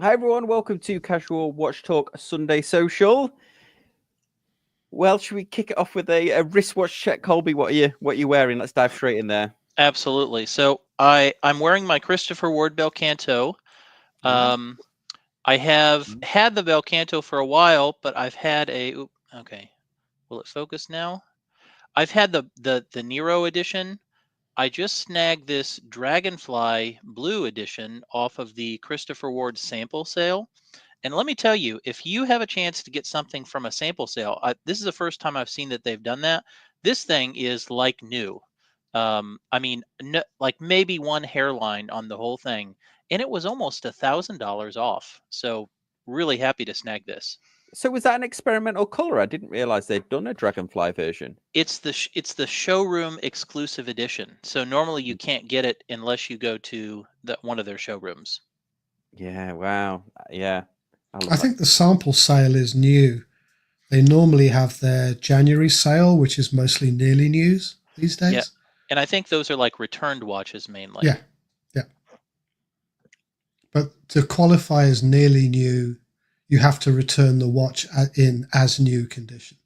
Hi everyone, welcome to Casual Watch Talk Sunday Social. Well, should we kick it off with a wristwatch check, Colby? What are you wearing? Let's dive straight in there. Absolutely. So I'm wearing my Christopher Ward Belcanto. I have had the Belcanto for a while, but I've had okay. Will it focus now? I've had the Nero edition. I just snagged this Dragonfly Blue edition off of the Christopher Ward sample sale. And let me tell you, if you have a chance to get something from a sample sale, this is the first time I've seen that they've done that. This thing is like new. I mean, no, like maybe one hairline on the whole thing, and it was almost $1,000 off. So really happy to snag this. So was that an experimental color? I didn't realize they'd done a Dragonfly version. It's the showroom exclusive edition. So normally you can't get it unless you go to one of their showrooms. Yeah, wow. Yeah. I think the sample sale is new. They normally have their January sale, which is mostly nearly news these days. Yeah. And I think those are like returned watches mainly. Yeah. Yeah. But to qualify as nearly new, you have to return the watch in as new condition.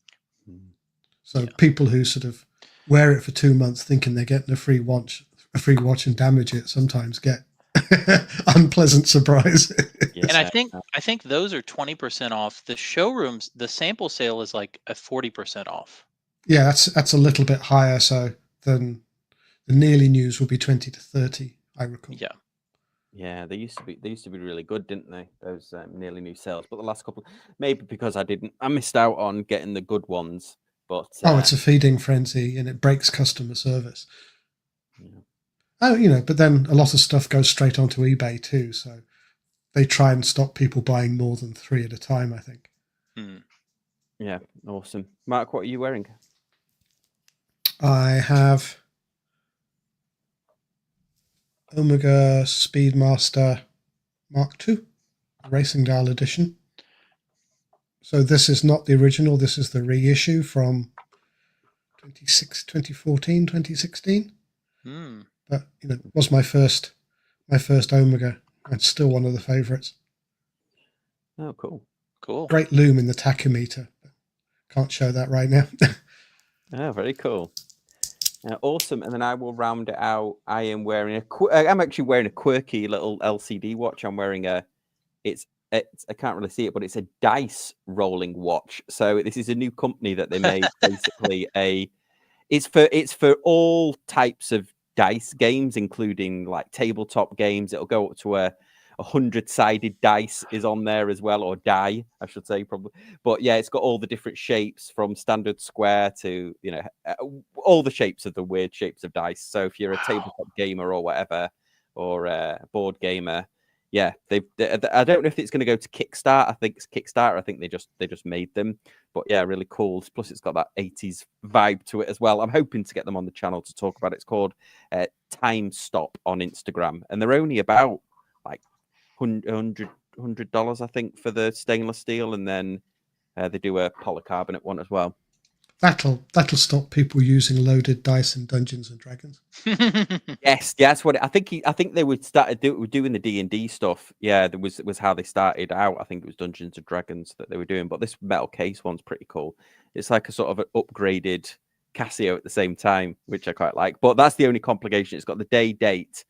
So people who sort of wear it for 2 months thinking they're getting a free watch and damage it sometimes get unpleasant surprise. And I think those are 20% off. The showrooms, the sample sale is like a 40% off. Yeah, that's a little bit higher. So than the nearly news will be 20 to 30, I recall. Yeah. Yeah, they used to be really good, didn't they? Those nearly new sales. But the last couple, maybe because I missed out on getting the good ones. But it's a feeding frenzy, and it breaks customer service. Yeah. But then a lot of stuff goes straight onto eBay too, so they try and stop people buying more than 3 at a time, I think. Yeah, awesome. Mark, what are you wearing? I have Omega Speedmaster Mark II, Racing Dial Edition. So this is not the original, this is the reissue from 2014, 2016. But it was my first Omega. It's still one of the favorites. Oh, cool. Great loom in the tachometer. Can't show that right now. Oh, very cool. Awesome. And then I will round it out. I'm actually wearing a quirky little LCD watch. I'm wearing I can't really see it, but it's a dice rolling watch. So this is a new company that they made. Basically, it's for all types of dice games, including like tabletop games. It'll go up to a 100-sided dice is on there as well, or die, I should say, probably. But yeah, it's got all the different shapes from standard square to all the shapes of the weird shapes of dice. So if you're a tabletop gamer or whatever, or a board gamer, yeah, I don't know if it's going to go to Kickstarter. I think it's Kickstarter. I think they just made them, but yeah, really cool. Plus, it's got that 80s vibe to it as well. I'm hoping to get them on the channel to talk about it. It's called Time Stop on Instagram, and they're only about like $100, I think, for the stainless steel, and then they do a polycarbonate one as well. That'll stop people using loaded dice in Dungeons and Dragons. Yes, that's what I think. I think they would start doing the D&D stuff. Yeah, that was how they started out. I think it was Dungeons and Dragons that they were doing. But this metal case one's pretty cool. It's like a sort of an upgraded Casio at the same time, which I quite like. But that's the only complication. It's got the day, date,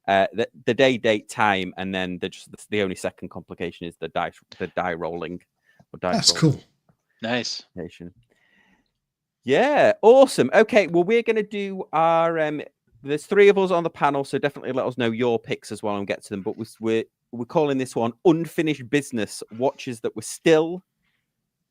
the day, date, time, and then the only second complication is the die rolling. That's cool. Nice. Yeah, awesome. Okay, well, we're going to do our there's 3 of us on the panel, so definitely let us know your picks as well and get to them. But we're calling this one Unfinished Business, watches that we're still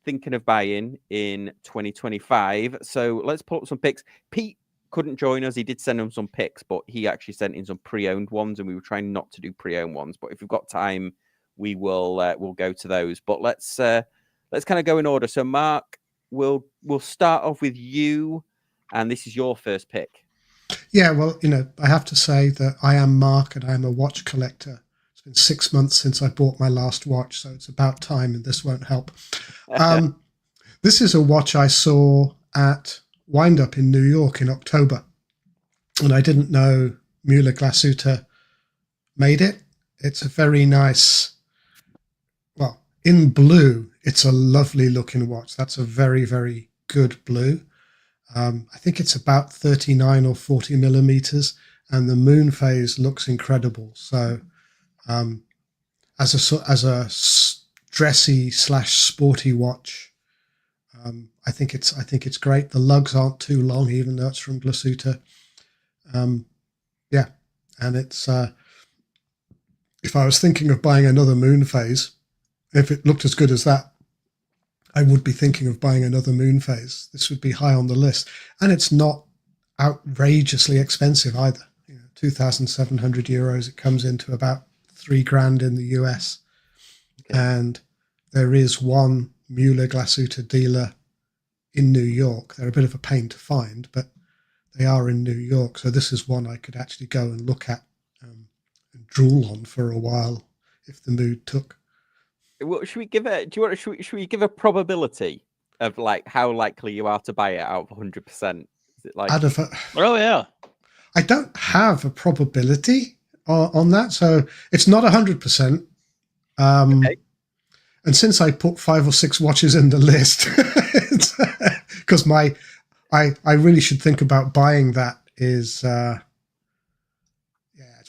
thinking of buying in 2025. So let's pull up some picks. Pete couldn't join us. He did send him some picks, but he actually sent in some pre-owned ones, and we were trying not to do pre-owned ones. But if we've got time, we will we'll go to those. But let's kind of go in order. So Mark, we'll start off with you, and this is your first pick. Yeah, well, I have to say that I am Mark, and I'm a watch collector. It's been 6 months since I bought my last watch, so it's about time, and this won't help. This is a watch I saw at Wind Up in New York in October, and I didn't know Müller Glashütte made it. It's a very nice in blue, it's a lovely looking watch. That's a very, very good blue. I think it's about 39 or 40 millimeters, and the moon phase looks incredible. So as a dressy / sporty watch, I think it's great. The lugs aren't too long, even though it's from Glasuta. Yeah, and it's if I was thinking of buying another moon phase, if it looked as good as that, I would be thinking of buying another moon phase. This would be high on the list, and it's not outrageously expensive either. 2,700 euros. It comes into about $3,000 in the US, and there is one Mueller Glasuta dealer in New York. They're a bit of a pain to find, but they are in New York. So this is one I could actually go and look at and drool on for a while if the mood took. Well, should we give a? Do you want? Should we give a probability of like how likely you are to buy it out of 100%? Is it like? Oh yeah. I don't have a probability on that, so it's not 100%. Okay. And since I put 5 or 6 watches in the list, because I really should think about buying that is, it's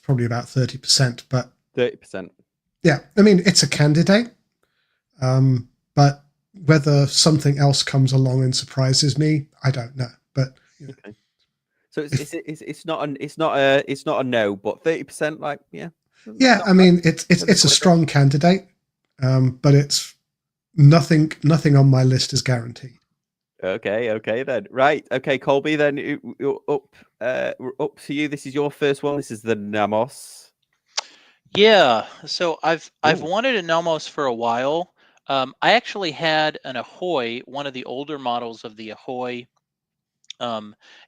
probably about 30%, but 30%. Yeah, I mean, it's a candidate, but whether something else comes along and surprises me, I don't know. But okay. So it's not a no, but 30%, like yeah. I mean, it's a strong candidate, but it's nothing on my list is guaranteed. Okay then. Right. Okay, Colby. Then we're up to you. This is your first one. This is the Namos. Yeah. So I've wanted a Nomos for a while. I actually had an Ahoy, one of the older models of the Ahoy.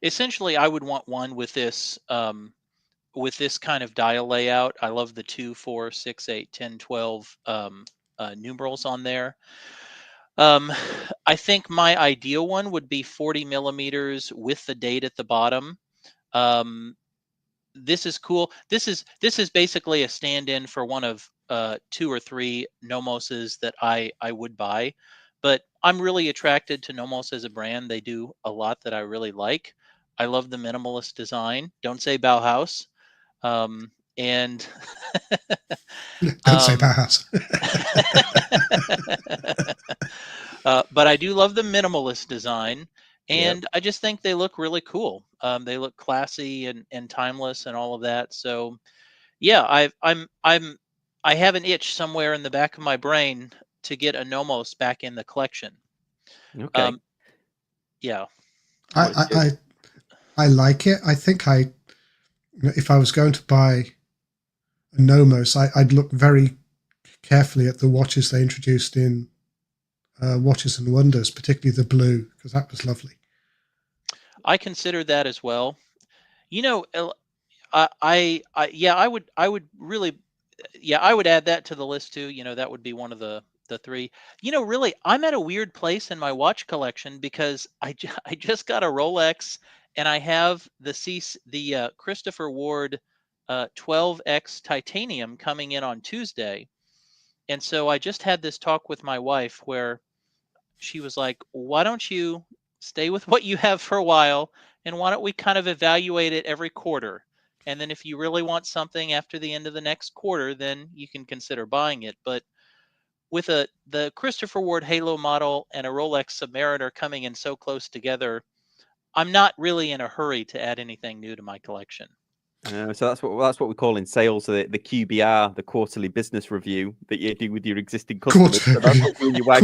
Essentially, I would want one with this kind of dial layout. I love the 2, 4, 6, 8, 10, 12 numerals on there. I think my ideal one would be 40 millimeters with the date at the bottom. This is cool. This is basically a stand-in for one of 2 or 3 Nomoses that I would buy. But I'm really attracted to Nomos as a brand. They do a lot that I really like. I love the minimalist design. Don't say Bauhaus. And don't say Bauhaus. But I do love the minimalist design, and I just think they look really cool. They look classy and timeless and all of that. So, yeah, I have an itch somewhere in the back of my brain to get a Nomos back in the collection. Okay. Yeah. I like it. I think if I was going to buy a Nomos, I'd look very carefully at the watches they introduced in Watches and Wonders, particularly the blue, because that was lovely. I consider that as well. I would really, I would add that to the list too. That would be one of the 3. Really, I'm at a weird place in my watch collection because I just got a Rolex, and I have the Christopher Ward 12X titanium coming in on Tuesday. And so I just had this talk with my wife where she was like, why don't you stay with what you have for a while, and why don't we kind of evaluate it every quarter? And then if you really want something after the end of the next quarter, then you can consider buying it. But with the Christopher Ward Halo model and a Rolex Submariner coming in so close together, I'm not really in a hurry to add anything new to my collection. So that's what we call in sales the QBR, the quarterly business review that you do with your existing customers. So that's what you and your wife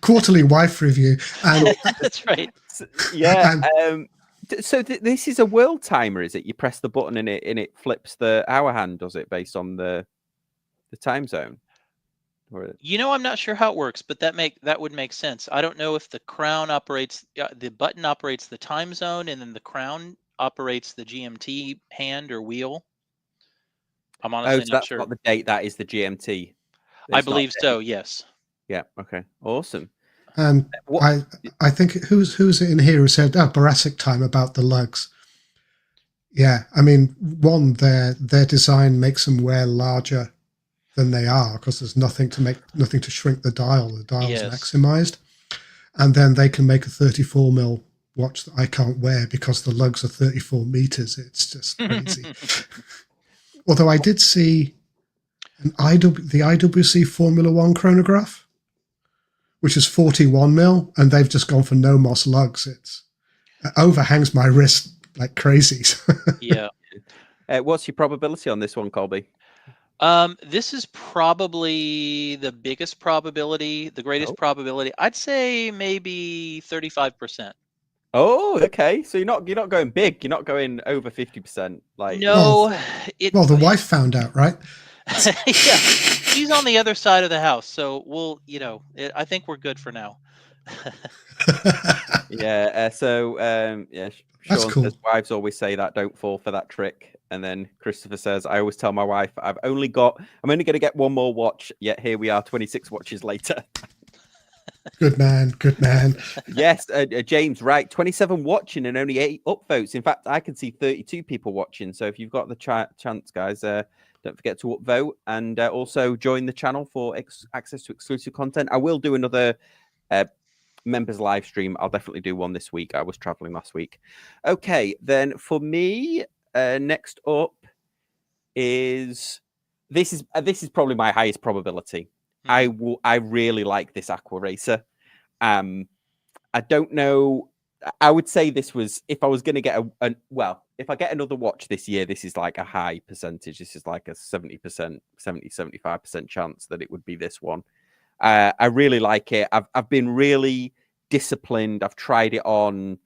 quarterly wife review. And that's right. Yeah. So this is a world timer, is it? You press the button and it flips the hour hand, does it, based on the time zone? I'm not sure how it works, but that would make sense. I don't know if the crown operates, the button operates the time zone, and then the crown operates the GMT hand or wheel. I'm honestly not sure. Not the date. That is the GMT. I believe so. Yes. Yeah. Okay. Awesome. And I think who's it in here who said Barasic time about the lugs? Yeah, I mean, their design makes them wear larger than they are because there's nothing to shrink the dial. The dial's Yes. maximized. And then they can make a 34mm watch that I can't wear because the lugs are 34 meters. It's just crazy. Although I did see the IWC Formula One chronograph, which is 41mm, and they've just gone for no moss lugs. It overhangs my wrist like crazy. Yeah. What's your probability on this one, Colby? This is probably the biggest probability, the greatest probability. I'd say maybe 35%. Oh, okay. So you're not going big. You're not going over 50%. Like No, well, the wife found out, right? yeah, she's on the other side of the house, so we'll, I think we're good for now. yeah. Yeah. That's Sean cool. says wives always say that, don't fall for that trick. And then Christopher says, I always tell my wife I'm only going to get one more watch. Yet here we are, 26 watches later. Good man. Yes, James, right. 27 watching and only 8 upvotes. In fact, I can see 32 people watching. So if you've got the chance, guys, don't forget to upvote and also join the channel for access to exclusive content. I will do another members live stream. I'll definitely do one this week. I was traveling last week. Okay, then for me, next up is this is probably my highest probability. I really like this Aqua Racer. I don't know. I would say this was, if I was going to get if I get another watch this year, this is like a high percentage. This is like a 75% chance that it would be this one. I really like it. I've been really disciplined. I've tried it on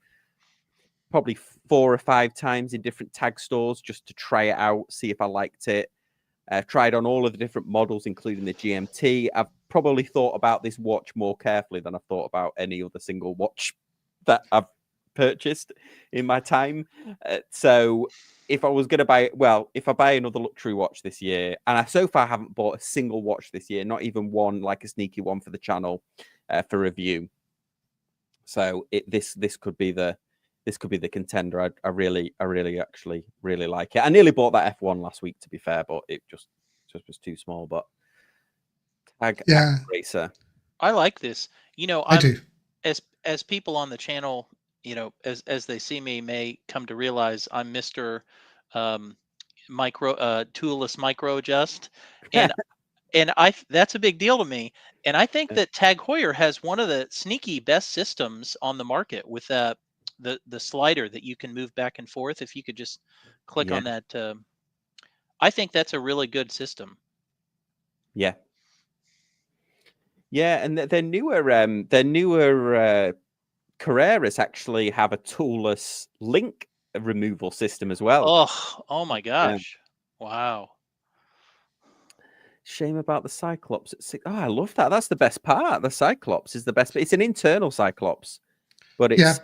probably 4 or 5 times in different tag stores just to try it out, see if I liked it. Tried on all of the different models, including the GMT. I've probably thought about this watch more carefully than I've thought about any other single watch that I've purchased in my time. So if I was going to if I buy another luxury watch this year, and I so far haven't bought a single watch this year, not even one, like a sneaky one for the channel for review. So this could be the contender. I really actually really like it. I nearly bought that F1 last week, to be fair, but it just was too small. But Tag Racer. I like this. I do. As people on the channel, as they see me, may come to realize I'm Mr. Toolless micro adjust, and that's a big deal to me. And I think that Tag Heuer has one of the sneaky best systems on the market with the slider that you can move back and forth. If you could just click on that, I think that's a really good system. Yeah, and their newer Carreras actually have a toolless link removal system as well. Oh my gosh! Yeah. Wow. Shame about the Cyclops at 6. Oh, I love that. That's the best part. The Cyclops is the best. It's an internal Cyclops, but it's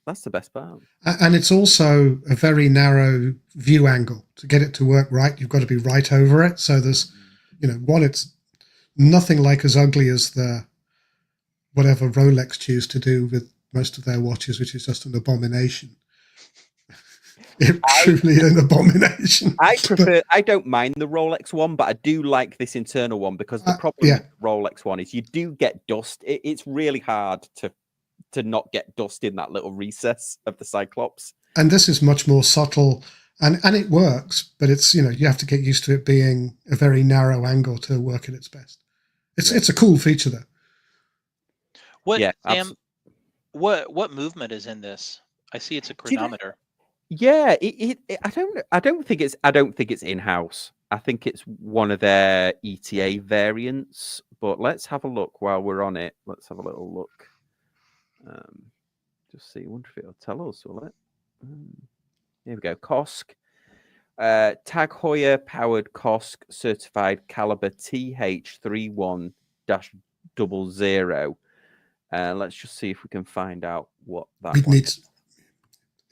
that's the best part. And it's also a very narrow view angle. To get it to work right, you've got to be right over it. So there's, it's nothing like as ugly as the whatever Rolex choose to do with most of their watches, which is just an abomination. It's truly an abomination. I don't mind the Rolex one, but I do like this internal one because the problem with the Rolex one is you do get dust. It's really hard to not get dust in that little recess of the Cyclops. And this is much more subtle, and it works, but it's, you have to get used to it being a very narrow angle to work at its best. It's a cool feature though. Sam, what movement is in this? I see it's a chronometer. Yeah, I don't think it's in-house. I think it's one of their ETA variants. But let's have a look while we're on it. Let's have a little look. Just see. I wonder if it'll tell us, will it? Here we go. COSC. Tag Heuer powered COSC certified caliber TH31-00. Let's just see if we can find out what that is.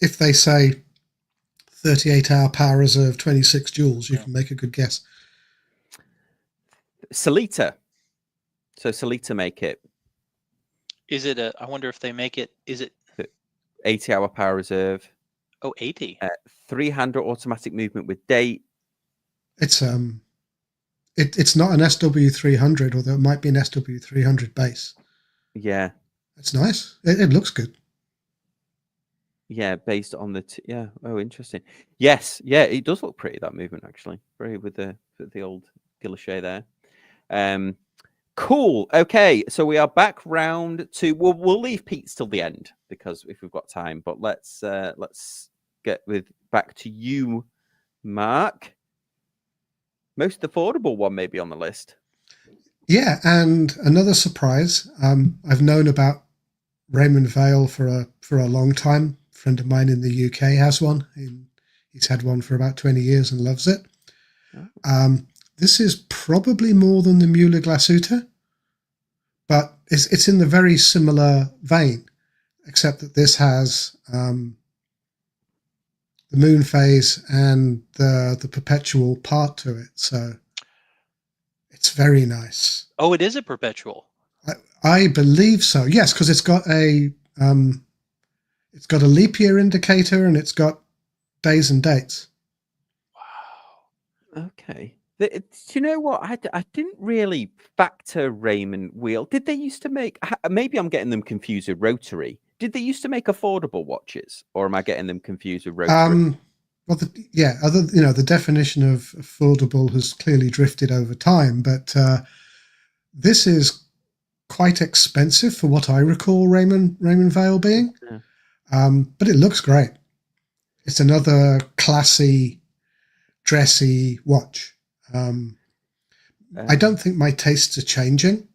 If they say 38-hour power reserve, 26 joules, you can make a good guess. Sellita. So Sellita make it. Is it I wonder if they make it, is it 80-hour power reserve? Oh, 80. 300 automatic movement with date. It's It's not an SW300, although it might be an SW300 base. Yeah. It's nice. It looks good. Yeah, based on the yeah. Oh, interesting. Yes, yeah, it does look pretty, that movement actually. Very with the old guilloche there. Cool. Okay, so we are back round to. We'll leave Pete's till the end because if we've got time. But let's get back to you, Mark. Most affordable one maybe on the list. Yeah, and another surprise. I've known about Raymond Vale for a long time. A friend of mine in the UK has one. He's had one for about 20 years and loves it. Oh. This is probably more than the Mueller Glasuta, but it's in the very similar vein, except that this has the moon phase and the perpetual part to it. So it's very nice. Oh, it is a perpetual. I believe so. Yes, because it's got a leap year indicator and it's got days and dates. Wow. Okay. Do you know what? I didn't really factor Raymond Wheel. Did they used to make? Maybe I'm getting them confused with Rotary. Did they used to make affordable watches, or am I getting them confused with Rotary? Well, the definition of affordable has clearly drifted over time, but this is quite expensive for what I recall Raymond Vale being. Yeah. But it looks great. It's another classy, dressy watch. I don't think my tastes are changing,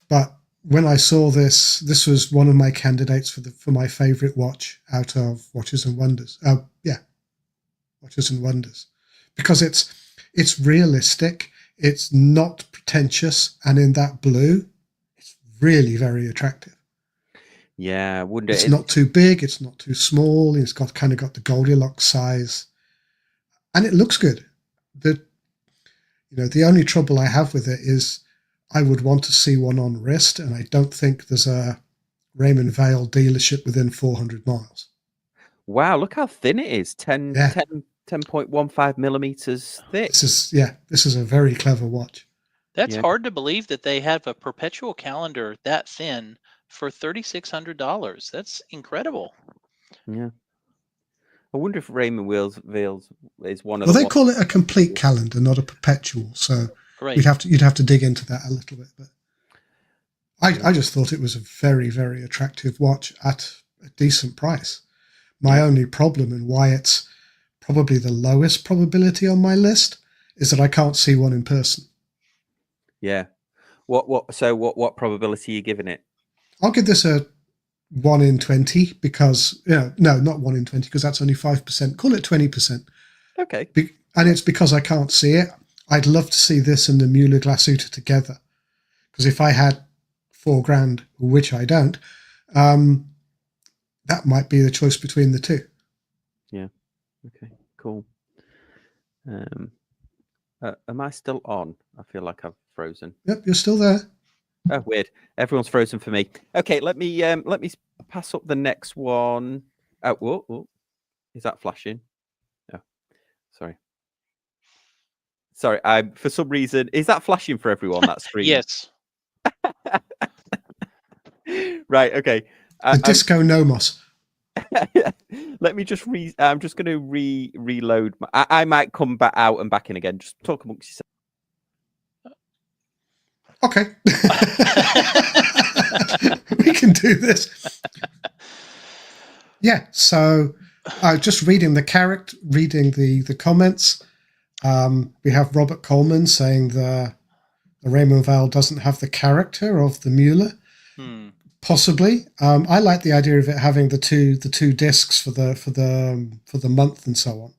but when I saw this was one of my candidates for my favorite watch out of Watches and Wonders. Watches and Wonders, because it's realistic, it's not pretentious, and in that blue, it's really very attractive. Yeah, wouldn't It's it? not too big, it's not too small. It's got the Goldilocks size, and it looks good. The only trouble I have with it is I would want to see one on wrist, and I don't think there's a Raymond Vale dealership within 400 miles. Wow, look how thin it is. 10.15 millimeters thick. This is a very clever watch. That's hard to believe that they have a perpetual calendar that thin for $3,600. That's incredible. Yeah. I wonder if Raymond Vale is one of Well, they call it a complete calendar, not a perpetual. So right. you'd have to dig into that a little bit. But I just thought it was a very, very attractive watch at a decent price. My only problem, and why it's probably the lowest probability on my list, is that I can't see one in person. Yeah. What probability are you giving it? I'll give this a 1 in 20 because no, not 1 in 20 because that's only 5%. Call it 20%. Okay. And it's because I can't see it. I'd love to see this and the Mueller Glasuta together, because if I had $4,000, which I don't, that might be the choice between the two. Yeah. Okay. Cool. Am I still on? I feel like I've frozen. Yep, you're still there. Oh, weird. Everyone's frozen for me. Okay, let me pass up the next one. Oh, whoa. Is that flashing? No. Sorry. For some reason, is that flashing for everyone, that screen? Yes. Right. Okay. The Disco Nomos. Let me just I'm just going to reload. I might come back out and back in again. Just talk amongst yourselves. Okay. We can do this. Yeah, so just reading the comments, we have Robert Coleman saying the Raymond Vale doesn't have the character of the Mueller. Possibly. I like the idea of it having the two discs for the month and so on.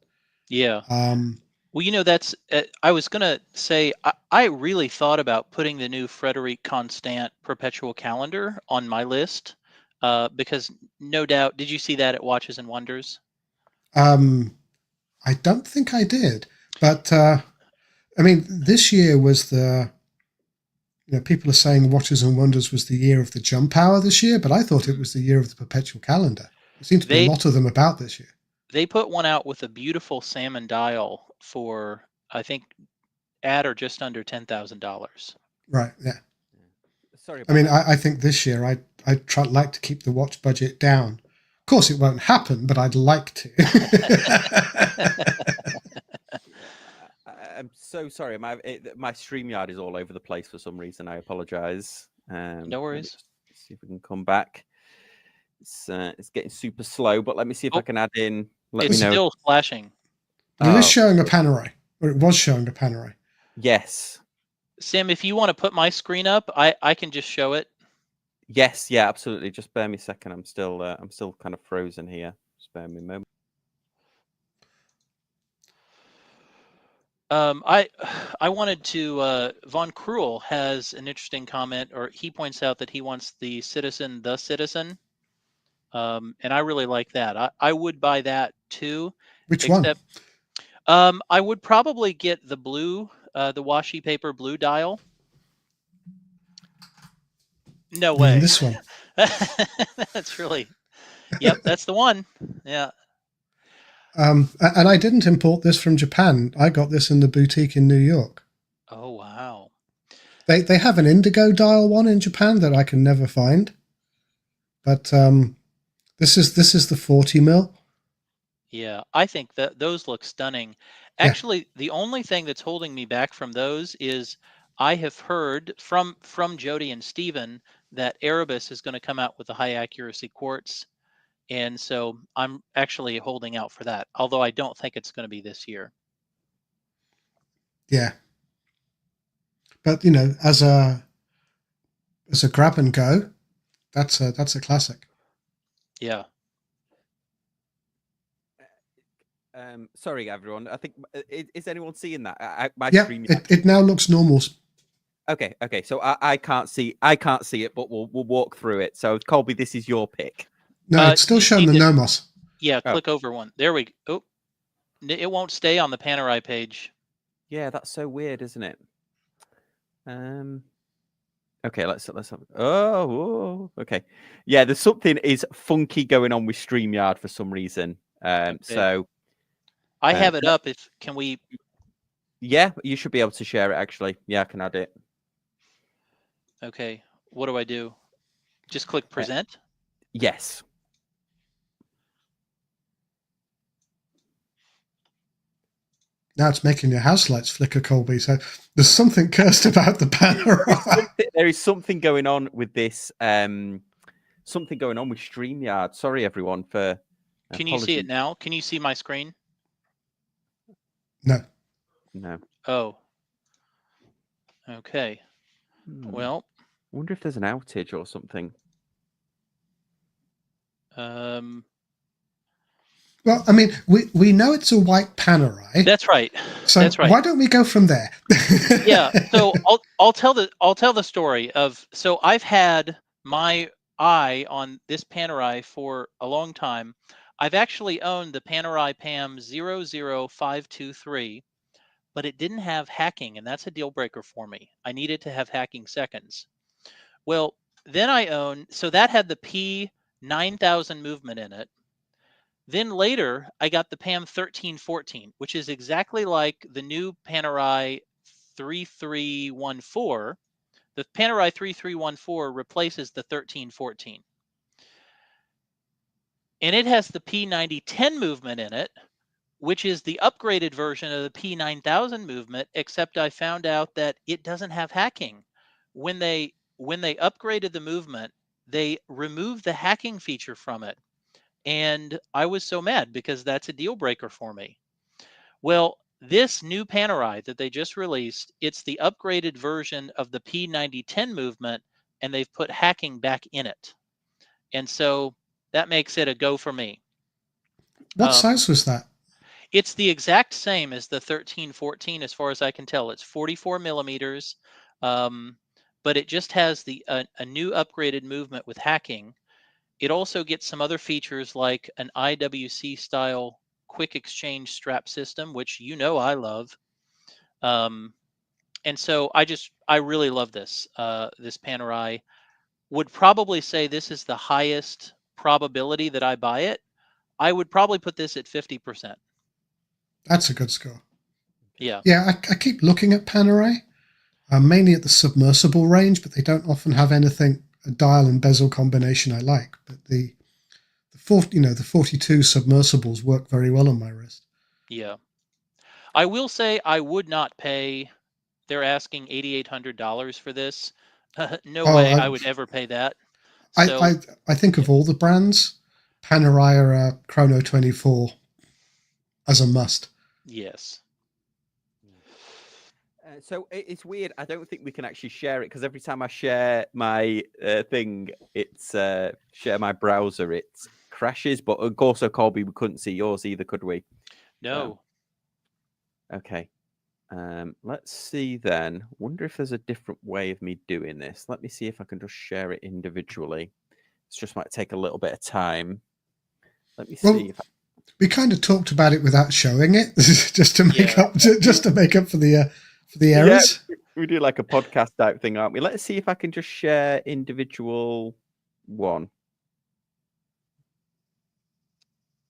Yeah. Well, that's. I was gonna say I really thought about putting the new Frederic Constant perpetual calendar on my list, because no doubt. Did you see that at Watches and Wonders? I don't think I did, but I mean, this year was the. People are saying Watches and Wonders was the year of the jump hour this year, but I thought it was the year of the perpetual calendar. There seems to be a lot of them about this year. They put one out with a beautiful salmon dial for, I think, at or just under $10,000. Right. Yeah. Sorry I about mean, that. I think this year I like to keep the watch budget down. Of course, it won't happen, but I'd like to. I'm so sorry. My StreamYard is all over the place for some reason. I apologize. No Let me worries. just see if we can come back. It's getting super slow, but let me see if I can add in. Let me It's know. still flashing. It is Oh, showing a Panerai, or it was showing a Panerai. yes. Sam, if you want to put my screen up, I can just show it. Yes, yeah, absolutely. Just bear me a second. I'm still kind of frozen here. Just bear me a moment. I wanted to. Von Kruel has an interesting comment, or he points out that he wants the Citizen, and I really like that. I would buy that too. Which except, one? I would probably get the blue, the washi paper blue dial. No You mean way. this one? That's really. Yep, that's the one. Yeah. And I didn't import this from Japan. I got this in the boutique in New York. Oh wow. They have an indigo dial one in Japan that I can never find, but this is the 40 mil. Yeah, I think that those look stunning. Yeah. Actually, the only thing that's holding me back from those is I have heard from Jody and Steven that Erebus is going to come out with a high accuracy quartz, and so I'm actually holding out for that. Although I don't think it's going to be this year. Yeah. But you know, as a grab and go, that's a classic. Yeah. Sorry, everyone. I think is anyone seeing that? My Yeah, stream. it now looks normal. Okay. So I can't see it, but we'll walk through it. So Colby, this is your pick. No, it's still you showing the need to- Nomos. Yeah, Oh. click over one. There we go. Oh, it won't stay on the Panerai page. Yeah, that's so weird, isn't it? Okay, let's have. Oh, okay. Yeah, there's something is funky going on with StreamYard for some reason. Okay. So I have it up. Can we? Yeah, you should be able to share it. Actually, yeah, I can add it. Okay. What do I do? Just click present. Yes. Now it's making your house lights flicker, Colby. So there's something cursed about the Panerai. There is something going on with this. Something going on with StreamYard. Sorry, everyone, for. Can you see it now? Can you see my screen? No. Oh. Okay. Well. I wonder if there's an outage or something. Well, I mean, we know it's a white Panerai. That's right. So that's right. Why don't we go from there? Yeah. So I'll tell the story of. So I've had my eye on this Panerai for a long time. I've actually owned the Panerai PAM 00523, but it didn't have hacking, and that's a deal breaker for me. I needed to have hacking seconds. Well, then so that had the P9000 movement in it. Then later, I got the PAM 1314, which is exactly like the new Panerai 3314. The Panerai 3314 replaces the 1314. And it has the P9010 movement in it, which is the upgraded version of the P9000 movement, except I found out that it doesn't have hacking. When they upgraded the movement, they removed the hacking feature from it. And I was so mad because that's a deal breaker for me. Well, this new Panerai that they just released, it's the upgraded version of the P9010 movement, and they've put hacking back in it. And so that makes it a go for me. What size was that? It's the exact same as the 1314, as far as I can tell. It's 44 millimeters, but it just has a new upgraded movement with hacking. It also gets some other features like an IWC style quick exchange strap system, which I love. And so I really love this Panerai. Would probably say this is the highest probability that I buy it. I would probably put this at 50%. That's a good score. Yeah. Yeah, I keep looking at Panerai, mainly at the submersible range, but they don't often have anything, a dial and bezel combination I like. But the 42 submersibles work very well on my wrist. Yeah. I will say I would not pay. They're asking $8,800 for this. No way I Oh, would ever pay that. I, So I, I think of all the brands, Panerai are Chrono 24 as a must. yes. So it's weird. I don't think we can actually share it because every time I share my thing, it's share my browser, it crashes. But also, Colby, we couldn't see yours either, could we? No. Okay. Let's see then. Wonder if there's a different way of me doing this. Let me see if I can just share it individually. It just might take a little bit of time. Let me see if we kind of talked about it without showing it, just to make Yeah. up for the errors. Yeah, we do like a podcast type thing, aren't we? Let's see if I can just share individual one.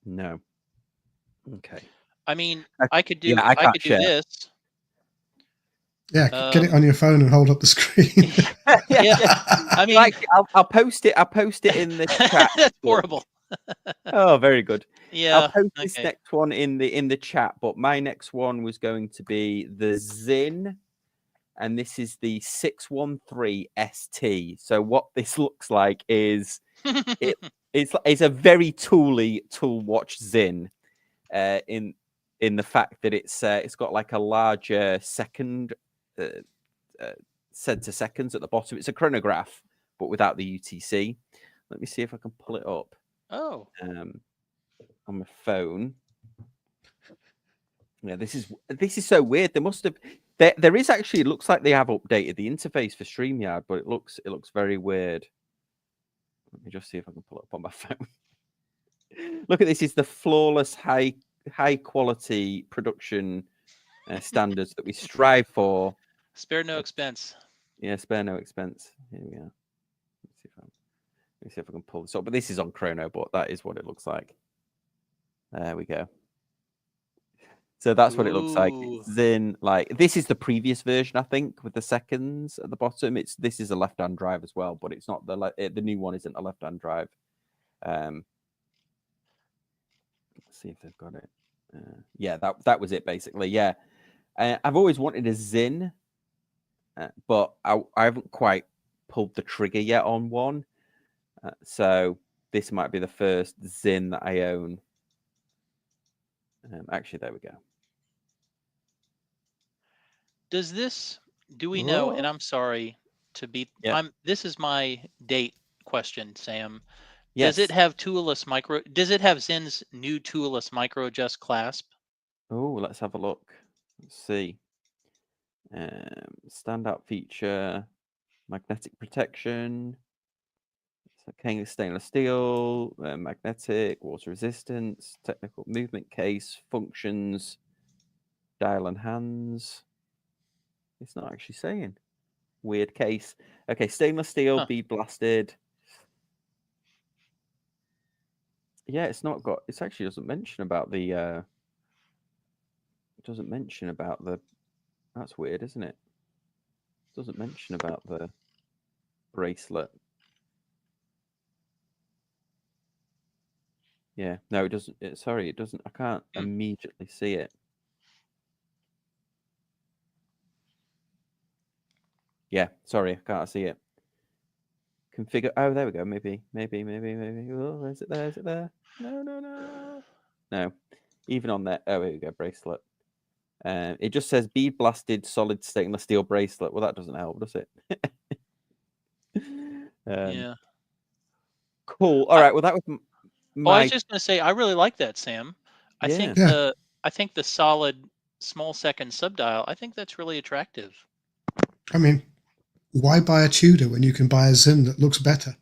No. Okay. I mean, I could do. Yeah, I I can't could do share. this. Yeah, get it on your phone and hold up the screen. Yeah. I mean, Like, I'll post it. I'll post it in the chat. that's horrible. Oh, very good. Yeah. I'll post this Okay. next one in the chat. But my next one was going to be the Zin, and this is the 613 ST. So what this looks like is it's a very tool watch Zin, in the fact that it's got like a larger second. Center seconds at the bottom. It's a chronograph, but without the UTC. Let me see if I can pull it up. Oh. On my phone. Yeah, this is so weird. There must have there is actually. It looks like they have updated the interface for StreamYard, but it looks very weird. Let me just see if I can pull it up on my phone. Look at this. It's the flawless high quality production standards that we strive for. Spare no expense. Yeah, spare no expense. Here we are. Let me see if I can pull this up. But this is on Chrono, but that is what it looks like. There we go. So that's what it looks like. Ooh. It's in like this is the previous version, I think, with the seconds at the bottom. This is a left-hand drive as well, but it's not the new one isn't a left-hand drive. Let's see if they've got it. Yeah, that was it basically. Yeah, I've always wanted a Zin, but I haven't quite pulled the trigger yet on one. So this might be the first Zin that I own. Actually, there we go. Do we know, and I'm sorry to be, this is my date question, Sam. Yes. Does it have does it have Zen's new toolless micro adjust clasp? Oh, let's have a look. Let's see. Standout feature, magnetic protection, stainless steel, magnetic, water resistance, technical movement case, functions, dial and hands. It's not actually saying. Weird case. Okay, stainless steel, bead blasted. Yeah, it's not got. It actually doesn't mention about the. It doesn't mention about the. That's weird, isn't it? It doesn't mention about the bracelet. Yeah, no, it doesn't. Sorry, it doesn't. I can't immediately see it. Yeah, sorry, I can't see it. Configure. Oh, there we go. Maybe. Oh, is it there? Is it there? No. Even on there. Oh, here we go. Bracelet. It just says bead blasted solid stainless steel bracelet. Well, that doesn't help, does it? Yeah. Cool. All right. Well, that was my. I was just going to say, I really like that, Sam. I think the solid small second subdial. I think that's really attractive. I mean, why buy a Tudor when you can buy a Zin that looks better?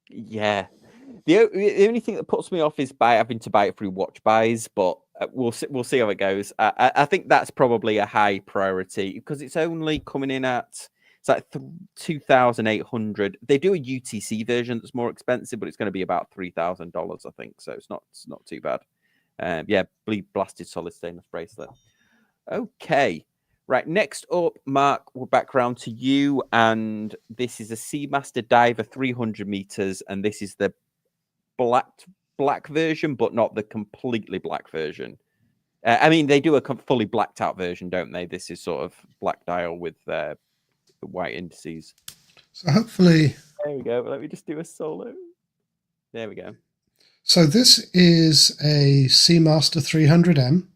Yeah. The only thing that puts me off is having to buy it through watch buys, but we'll see how it goes. I think that's probably a high priority because it's only coming in at like 2,800. They do a UTC version that's more expensive, but it's going to be about $3,000, I think. So it's not too bad. Yeah, bleed blasted solid stainless bracelet. Okay. Right, next up, Mark, we're back round to you, and this is a Seamaster Diver 300 meters, and this is the black version, but not the completely black version. I mean, they do a fully blacked out version, don't they? This is sort of black dial with white indices. So hopefully... There we go. Let me just do a solo. There we go. So this is a Seamaster 300M.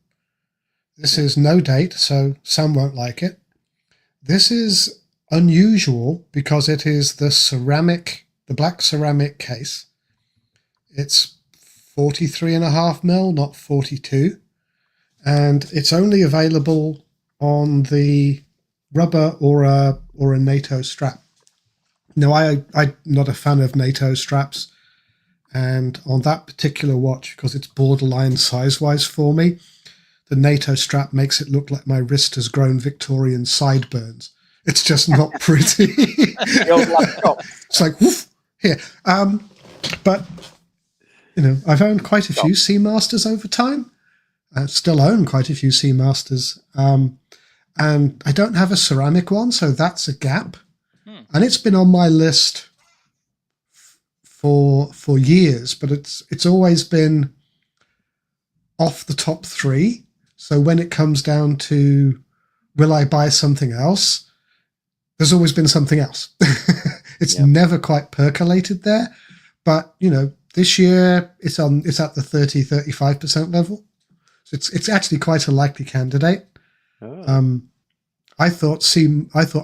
This is no date, so Sam won't like it. This is unusual because it is the black ceramic case. It's 43.5 mil, not 42. And it's only available on the rubber or a NATO strap. Now, I'm not a fan of NATO straps. And on that particular watch, because it's borderline size-wise for me, the NATO strap makes it look like my wrist has grown Victorian sideburns. It's just not pretty. It's like, woof, here. But, I've owned quite a few Seamasters over time. I still own quite a few Seamasters. And I don't have a ceramic one, so that's a gap. And it's been on my list for years, but it's always been off the top 3. So when it comes down to will I buy something else, there's always been something else. It's never quite percolated there, but this year it's at the 30-35% level. So it's actually quite a likely candidate. Oh. I thought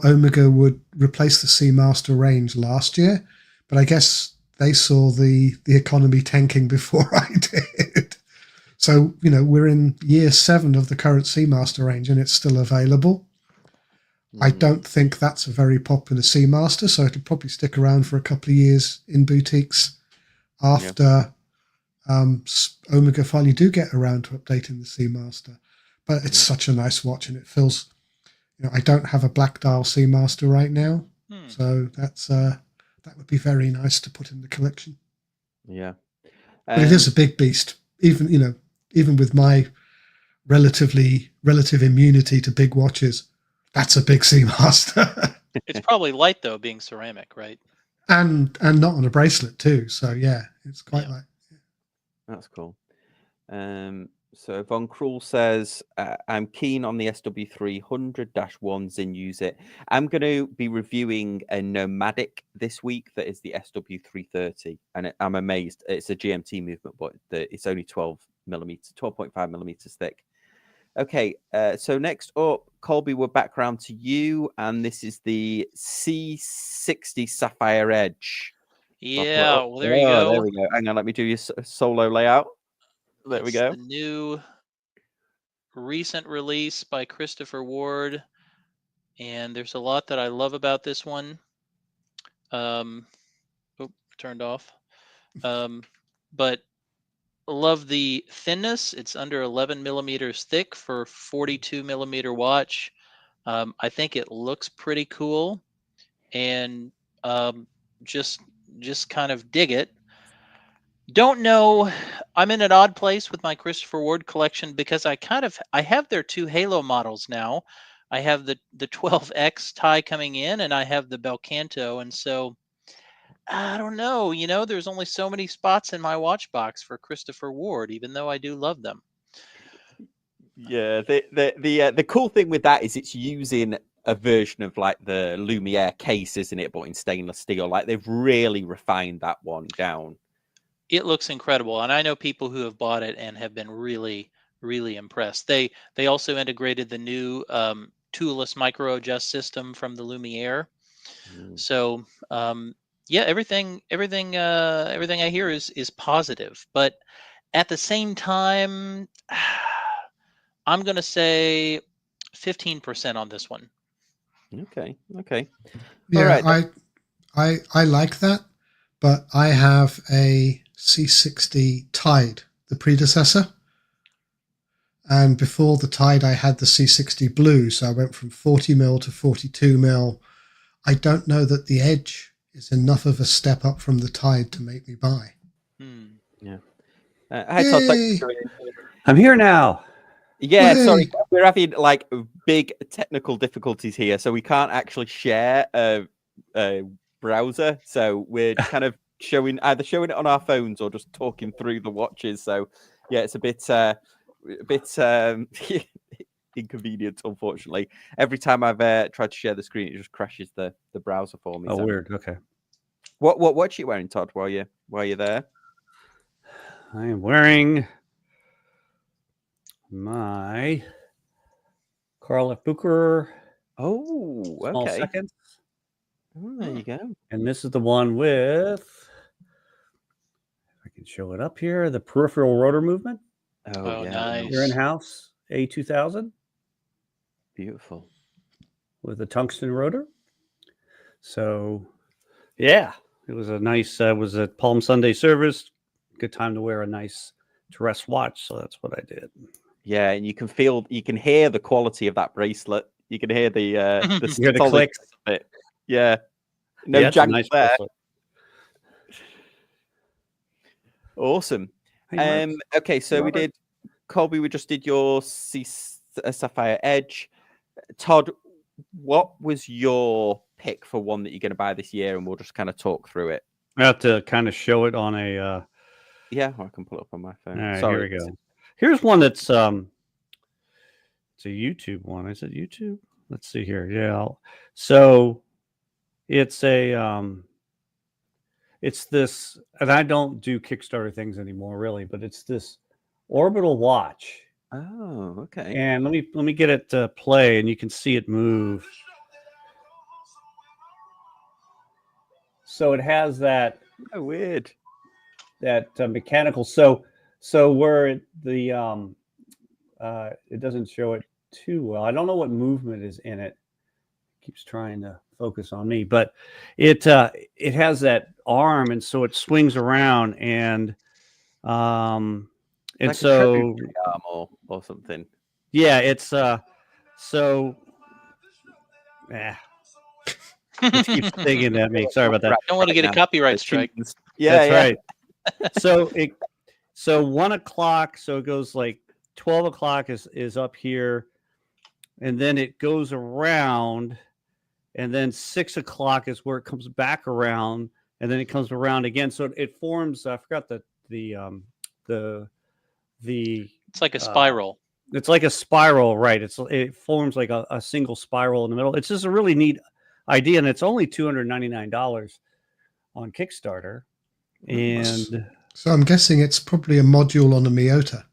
Omega would replace the Seamaster range last year, but I guess they saw the economy tanking before I did. So, we're in year 7 of the current Seamaster range and it's still available. I don't think that's a very popular Seamaster, so it'll probably stick around for a couple of years in boutiques after Omega finally do get around to updating the Seamaster. But it's such a nice watch and it feels, I don't have a black dial Seamaster right now. So that's that would be very nice to put in the collection. Yeah. But it is a big beast. Even with my relative immunity to big watches, that's a big Seamaster. It's probably light though, being ceramic, right? And not on a bracelet too. So yeah, it's quite light. That's cool. So Von Krull says, I'm keen on the SW300-1s and use it. I'm going to be reviewing a Nomadic this week that is the SW330. And I'm amazed. It's a GMT movement, but it's only 12.5 millimeters thick. Okay, so next up, Colby, we're back around to you. And this is the C60 Sapphire Edge. Yeah, well, there you go. There we go. Hang on, let me do your solo layout. There we go. The new recent release by Christopher Ward, and there's a lot that I love about this one. Turned off. But love the thinness. It's under 11 millimeters thick for 42 millimeter watch. I think it looks pretty cool, and just kind of dig it. Don't know. I'm in an odd place with my Christopher Ward collection because I have their 2 Halo models now. I have the 12X tie coming in, and I have the Belcanto, and so I don't know. There's only so many spots in my watch box for Christopher Ward, even though I do love them. Yeah, the cool thing with that is it's using a version of like the Lumiere case, isn't it? But in stainless steel. Like they've really refined that one down. It looks incredible, and I know people who have bought it and have been really, really impressed. They also integrated the new toolless micro adjust system from the Lumiere. So everything I hear is positive, but at the same time, I'm going to say 15% on this one. Okay. Yeah, all right. I like that, but I have a C60 Tide, the predecessor. And before the Tide, I had the C60 Blue. So I went from 40 mil to 42 mil. I don't know that the Edge is enough of a step up from the Tide to make me buy. Yeah. Hi, Todd. I'm here now. Yeah, sorry, Hey. we're having like big technical difficulties here, so we can't actually share a browser. So we're kind of either showing it on our phones or just talking through the watches. So yeah, it's a bit inconvenient, unfortunately. Every time I've tried to share the screen, it just crashes the browser for me. Oh, So. weird. Okay. What watch are you wearing, Todd? While you're there? I am wearing my Carl F. Booker Oh, small okay. seconds. Oh, there you go. And this is the one with, if I can show it up here, the peripheral rotor movement. Oh, yeah, nice. Here in house, A2000 beautiful. with a tungsten rotor. So, yeah, it was a nice. Was a Palm Sunday service. Good time to wear a nice dress watch. So that's what I did. Yeah, and you can hear the quality of that bracelet. You can hear the You hear the solidness clicks. of it. Yeah, no Yeah, it's a jangle nice there. bracelet. Awesome. Hey, Mark. Okay, so we Robert. did Colby. We just did your Sapphire Edge. Todd, what was your pick for one that you're going to buy this year? And we'll just kind of talk through it. I have to kind of show it on a. Yeah, I can pull it up on my phone. All right, Sorry. here we go. Here's one that's it's a YouTube one. Is it YouTube? Let's see here. Yeah. So it's it's this, and I don't do Kickstarter things anymore, really, but it's this orbital watch. Oh, okay. And let me get it to play, and you can see it move. So it has that. Oh, weird. That mechanical. So where the it doesn't show it too well. I don't know what movement is in it. It keeps trying to focus on me, but it has that arm, and so it swings around, and Like so a arm or something. yeah, it's so it keeps singing at me. Sorry about that. Don't want to get a copyright strike. Yeah, That's right. So 1 o'clock. So it goes like 12 o'clock is up here, and then it goes around, and then 6 o'clock is where it comes back around, and then it comes around again. So it forms. I forgot the It's like a spiral. It's like a spiral, right? It forms like a single spiral in the middle. It's just a really neat idea, and it's only $299 on Kickstarter. And so I'm guessing it's probably a module on a Miyota.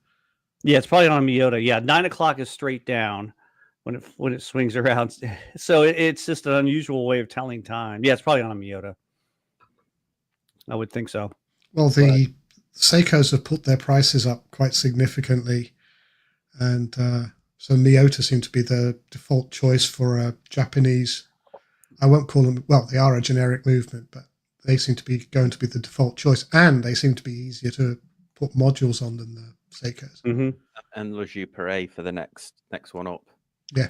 Yeah, it's probably on a Miyota. Yeah, 9 o'clock is straight down when it swings around. So it's just an unusual way of telling time. Yeah, it's probably on a Miyota. I would think so. Well, the Seikos have put their prices up quite significantly, and so Miyota seem to be the default choice for a Japanese. I won't call them. Well, they are a generic movement, but they seem to be going to be the default choice, and they seem to be easier to put modules on than the Seikos. Mm-hmm. And Le Jeu Paré for the next one up. Yeah.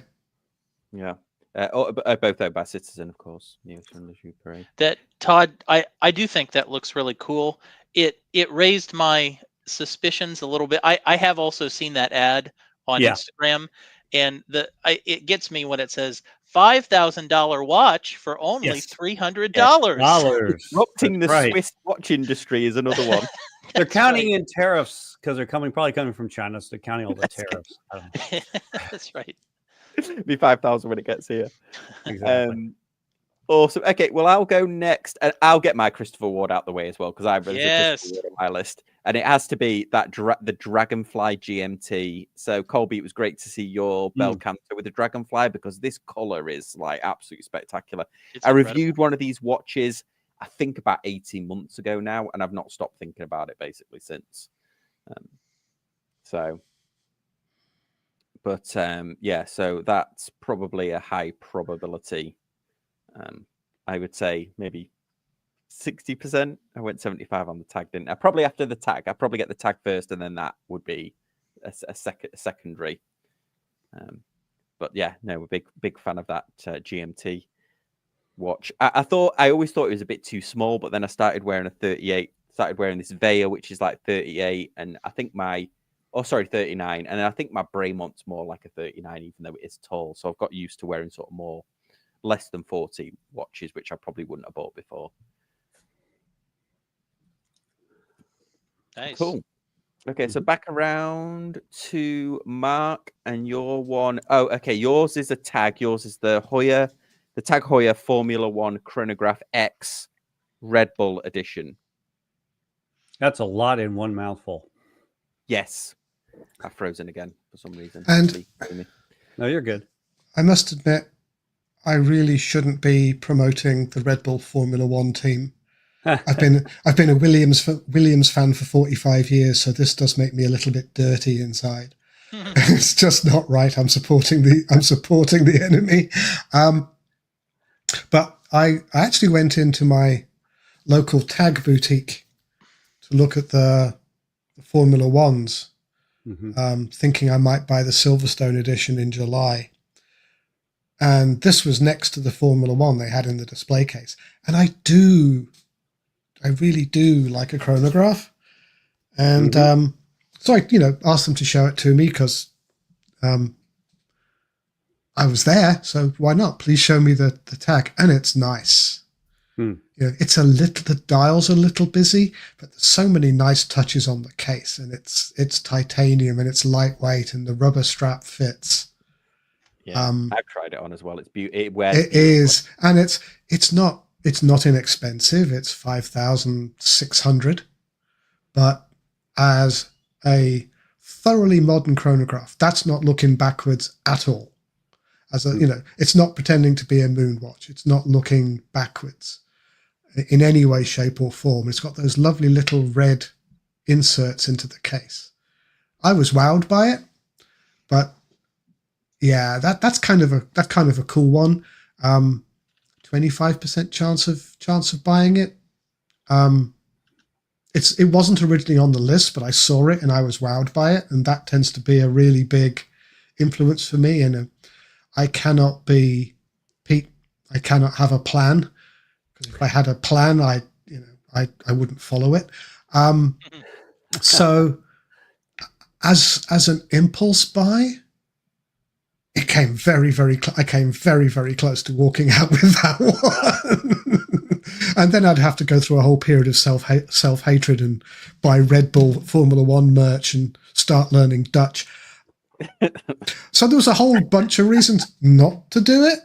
Both owned by Citizen, of course. Miyota and Le Jeu Paré. That Todd, I do think that looks really cool. It raised my suspicions a little bit. I have also seen that ad on Instagram, and it gets me when it says $5,000 watch for only $300. Disrupting the Swiss watch industry is another one. They're counting in tariffs because they're probably coming from China, so they're counting all the tariffs. I don't know. That's right. It'll be 5,000 when it gets here. Exactly. Awesome. Okay, well, I'll go next, and I'll get my Christopher Ward out the way as well, because I've a Christopher Ward on my list, and it has to be that the Dragonfly GMT. So, Colby, it was great to see your Bel Canto with the Dragonfly, because this color is like absolutely spectacular. I reviewed one of these watches, I think about 18 months ago now, and I've not stopped thinking about it basically since. Yeah, so that's probably a high probability. I would say maybe 60%. I went 75 on the tag, didn't I? Probably after the tag. I'd probably get the tag first, and then that would be a secondary. But yeah, no, we're big fan of that GMT watch. I always thought it was a bit too small, but then I started wearing a 38. Started wearing this Veil, which is like 38, and I think my Oh, sorry, 39. And I think my Braymont's more like a 39, even though it is tall. So I've got used to wearing sort of more less than 40 watches, which I probably wouldn't have bought before. Nice. Cool. Okay, so back around to Mark and your one. Oh, okay. Yours is a tag. Yours is the Tag Heuer Formula One Chronograph X Red Bull edition. That's a lot in one mouthful. Yes. I've frozen again for some reason. And No, you're good. I must admit, I really shouldn't be promoting the Red Bull Formula One team. I've been a Williams fan for 45 years, so this does make me a little bit dirty inside. It's just not right. I'm supporting the enemy. But I actually went into my local tag boutique to look at the Formula Ones, thinking I might buy the Silverstone edition in July. And this was next to the Formula One they had in the display case. And I really do like a chronograph. And so I, asked them to show it to me because I was there. So why not? Please show me the tag. And it's nice. It's the dial's a little busy, but there's so many nice touches on the case, and it's titanium and it's lightweight and the rubber strap fits. Yeah, I've tried it on as well. It's beautiful. It is, and it's not inexpensive. It's 5,600, but as a thoroughly modern chronograph, that's not looking backwards at all. As it's not pretending to be a moon watch. It's not looking backwards in any way, shape, or form. It's got those lovely little red inserts into the case. I was wowed by it, but yeah, that's kind of a cool one. 25% chance of buying it. It wasn't originally on the list, but I saw it and I was wowed by it, and that tends to be a really big influence for me. And I cannot be Pete. I cannot have a plan, because if I had a plan, I wouldn't follow it. So as an impulse buy, it came I came very, very close to walking out with that one. And then I'd have to go through a whole period of self-hatred and buy Red Bull Formula One merch and start learning Dutch. So there was a whole bunch of reasons not to do it,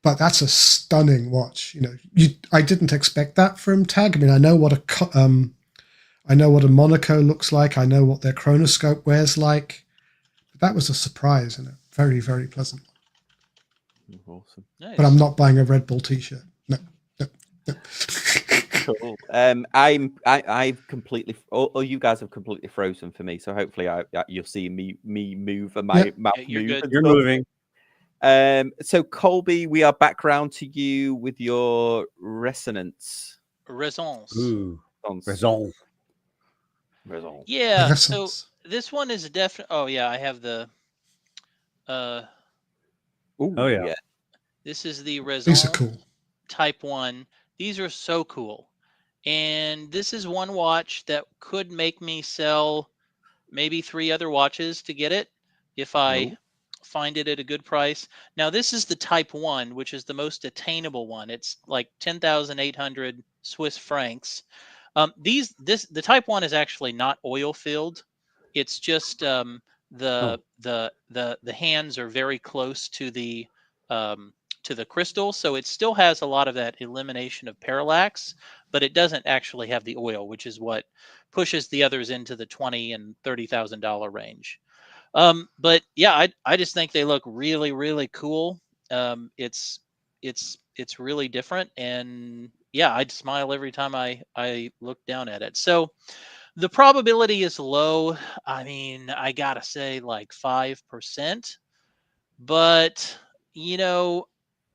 but that's a stunning watch. I didn't expect that from Tag. I mean, I know what a Monaco looks like. I know what their chronoscope wears like. But that was a surprise and a very, very pleasant one. Awesome. Nice. But I'm not buying a Red Bull t-shirt. No. Cool. I've completely. All you guys have completely frozen for me. So hopefully, you'll see me move and my mouth you're move. good. You're moving. So Colby, we are back round to you with your resonance. Resonance. Ooh, Resonance. Yeah. Resonance. So this one is definitely. Oh yeah, I have the. Ooh, Oh yeah. This is the These Resonance are cool. Type 1. These are so cool. And this is one watch that could make me sell maybe 3 other watches to get it if I find it at a good price. Now, this is the Type 1, which is the most attainable one. It's like 10,800 Swiss francs. The Type 1 is actually not oil filled. It's just the hands are very close to the crystal, so it still has a lot of that elimination of parallax, but it doesn't actually have the oil, which is what pushes the others into the $20,000 and $30,000 range. But yeah, I just think they look really, really cool. It's really different, and yeah, I'd smile every time I look down at it. So the probability is low. I mean, I gotta say like 5%, but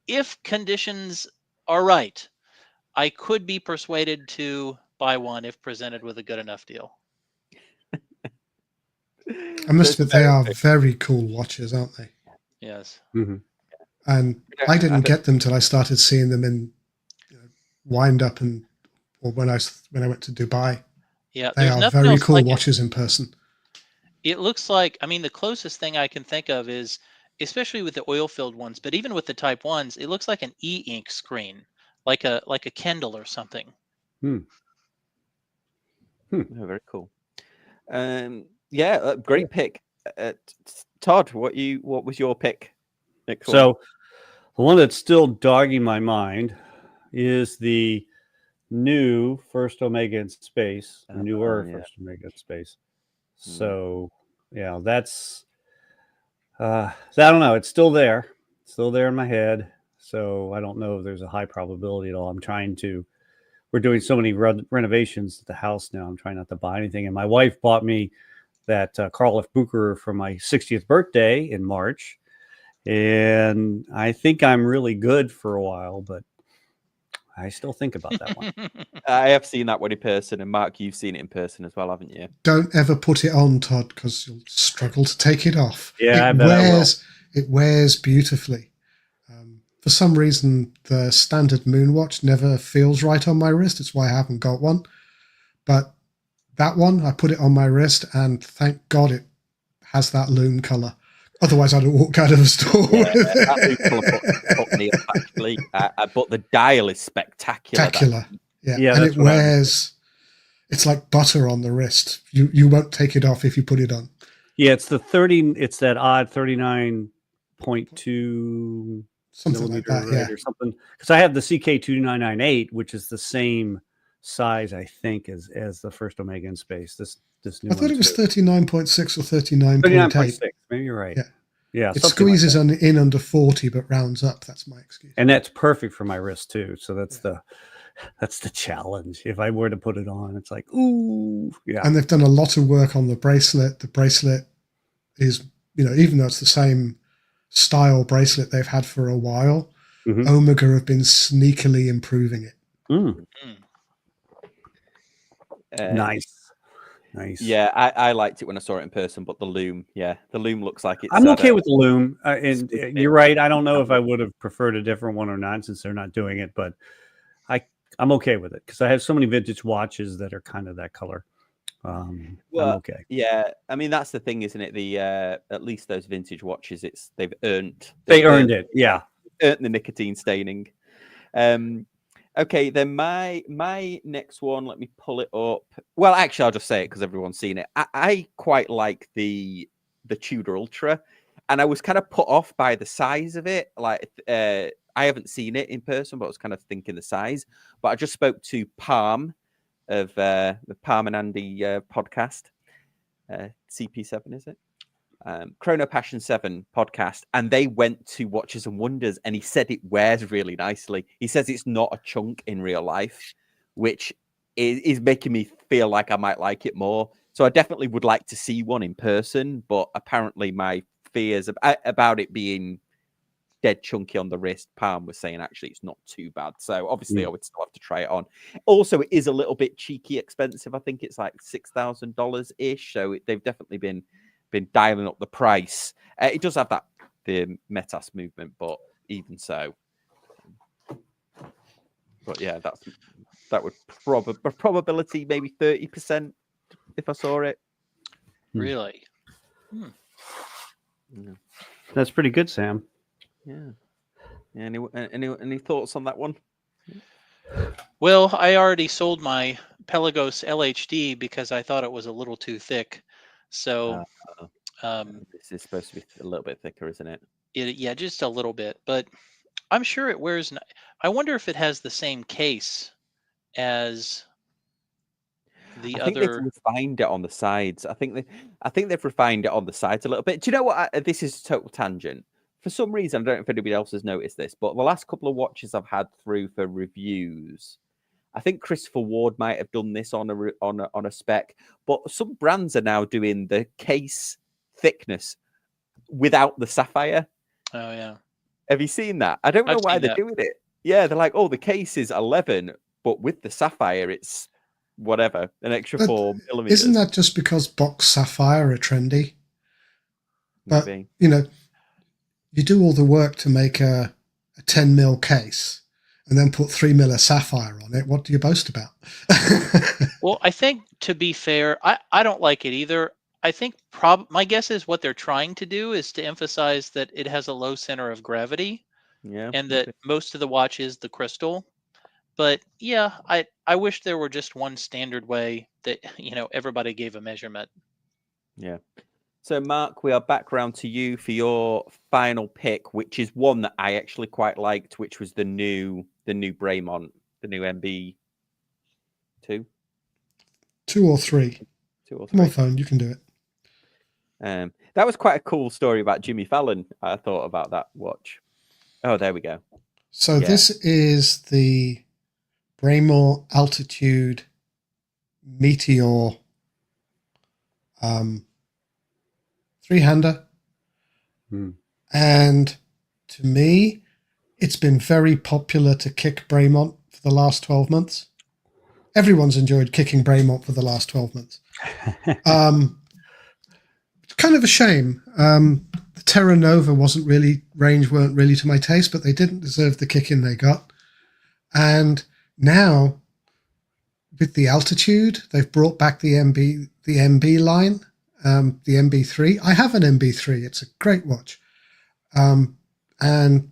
if conditions are right, I could be persuaded to buy one if presented with a good enough deal. I must admit, they are very cool watches, aren't they? Yes. Mm-hmm. And I didn't get them till I started seeing them in wind up or when I went to Dubai. Yeah, They are very cool watches in person. It looks like, I mean, the closest thing I can think of is, especially with the oil-filled ones, but even with the Type 1s, it looks like an e-ink screen, like a Kindle or something. Oh, very cool. Yeah, great pick. Todd, what was your pick? Next one. So the one that's still dogging my mind is the new First Omega in Space, newer First Omega in Space. So yeah, that's I don't know. It's still there in my head. So I don't know if there's a high probability at all. We're doing so many renovations at the house now. I'm trying not to buy anything. And my wife bought me that Karl F. Bucher for my 60th birthday in March. And I think I'm really good for a while, but I still think about that one. I have seen that one in person, and Mark, you've seen it in person as well, haven't you? Don't ever put it on, Todd, because you'll struggle to take it off. Yeah, it wears beautifully. For some reason, the standard Moonwatch never feels right on my wrist. It's why I haven't got one. But that one, I put it on my wrist, and thank God it has that lume color. Otherwise, I'd have walked out of the store. That lume color put me off, actually. But the dial is spectacular. Spectacular. Yeah, and it wears. It's like butter on the wrist. You won't take it off if you put it on. Yeah, it's the 30. It's that odd 39.2 something like that, or something. Because I have the CK2998, which is the same size, I think, as the First Omega in Space. This new. I thought it was 39.6 or 39.8. 39.6. Maybe you're right. Yeah. It squeezes like in under 40, but rounds up. That's my excuse. And that's perfect for my wrist too. So that's the challenge. If I were to put it on, it's like, ooh, yeah. And they've done a lot of work on the bracelet. The bracelet is, even though it's the same style bracelet they've had for a while, Omega have been sneakily improving it. Nice. Yeah, I liked it when I saw it in person, but the lume looks like it's. I'm okay with the lume, and you're right. I don't know if I would have preferred a different one or not, since they're not doing it, but I'm okay with it because I have so many vintage watches that are kind of that color. I'm okay. Yeah, I mean that's the thing, isn't it? The at least those vintage watches, they've earned it. Yeah, earned the nicotine staining. Okay, then my next one. Let me pull it up. Well, actually, I'll just say it because everyone's seen it. I quite like the Tudor Ultra, and I was kind of put off by the size of it. Like I haven't seen it in person, but I was kind of thinking the size. But I just spoke to Palm of the Palm and Andy podcast, CP7, is it? Chrono Passion 7 podcast, and they went to Watches and Wonders, and he said it wears really nicely. He says it's not a chunk in real life, which is making me feel like I might like it more. So I definitely would like to see one in person, but apparently my fears about it being dead chunky on the wrist, Palm was saying actually it's not too bad. So obviously I would still have to try it on. Also, it is a little bit cheeky expensive. I think it's like $6,000 ish. So they've definitely been dialing up the price. It does have the Metas movement, but even so. But yeah, that would probability maybe 30% if I saw it. Really? Yeah. That's pretty good, Sam. Yeah. Any thoughts on that one? Well, I already sold my Pelagos LHD because I thought it was a little too thick. So this is supposed to be a little bit thicker, isn't it? Yeah, just a little bit, but I'm sure it wears. I wonder if it has the same case as the I think other. they've refined it on the sides. I think they've refined it on the sides a little bit. Do you know what? This is a total tangent. For some reason, I don't know if anybody else has noticed this, but the last couple of watches I've had through for reviews, I think Christopher Ward might have done this on a spec, but some brands are now doing the case thickness without the sapphire. Oh yeah. Have you seen that? I don't know why they're doing it. Yeah, they're like, oh, the case is 11, but with the sapphire, it's whatever, an extra 4 millimeters. Isn't that just because box sapphire are trendy? But Maybe. You do all the work to make a 10 mil case and then put 3 mil of sapphire on it. What do you boast about? Well, I think to be fair, I don't like it either. I think my guess is what they're trying to do is to emphasize that it has a low center of gravity Yeah. and that most of the watch is the crystal. But yeah, I wish there were just one standard way that everybody gave a measurement. Yeah. So, Mark, we are back round to you for your final pick, which is one that I actually quite liked, which was the new Braymont, the new MB2. 2 or 3. 2 or 3. Come on, phone, you can do it. That was quite a cool story about Jimmy Fallon. I thought about that watch. Oh, there we go. So Yeah. this is the Braymont Altitude Meteor 3-hander. And to me, it's been very popular to kick Braymont for the last 12 months. Everyone's enjoyed kicking Braymont for the last 12 months. It's kind of a shame. The Terra Nova weren't really to my taste, but they didn't deserve the kicking they got. And now, with the Altitude, they've brought back the MB line, the MB3. I have an MB3. It's a great watch. And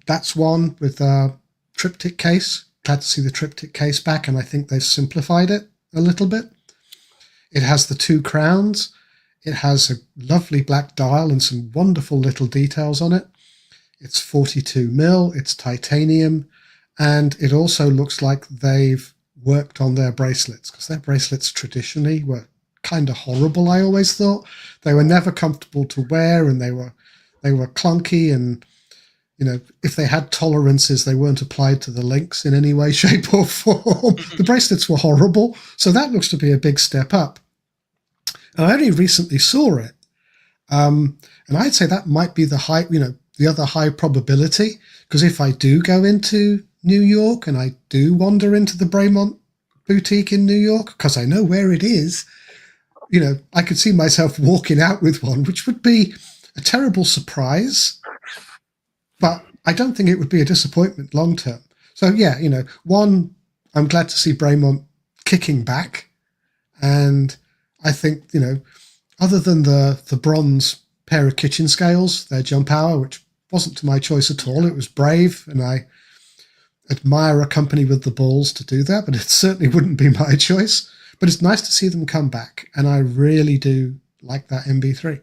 that's one with a triptych case. Glad to see the triptych case back, and I think they've simplified it a little bit. It has the 2 crowns. It has a lovely black dial and some wonderful little details on it. It's 42 mil, it's titanium, and it also looks like they've worked on their bracelets, because their bracelets traditionally were kind of horrible, I always thought. They were never comfortable to wear, and they were clunky, and if they had tolerances, they weren't applied to the links in any way, shape, or form. The bracelets were horrible, so that looks to be a big step up. And I only recently saw it, and I'd say that might be the other high probability, because if I do go into New York and I do wander into the Braymont boutique in New York, because I know where it is, I could see myself walking out with one, which would be a terrible surprise. But I don't think it would be a disappointment long term. So yeah, one, I'm glad to see Braymont kicking back. And I think, other than the bronze pair of kitchen scales, their jump hour, which wasn't to my choice at all. It was brave, and I admire a company with the balls to do that, but it certainly wouldn't be my choice. But it's nice to see them come back, and I really do like that MB3.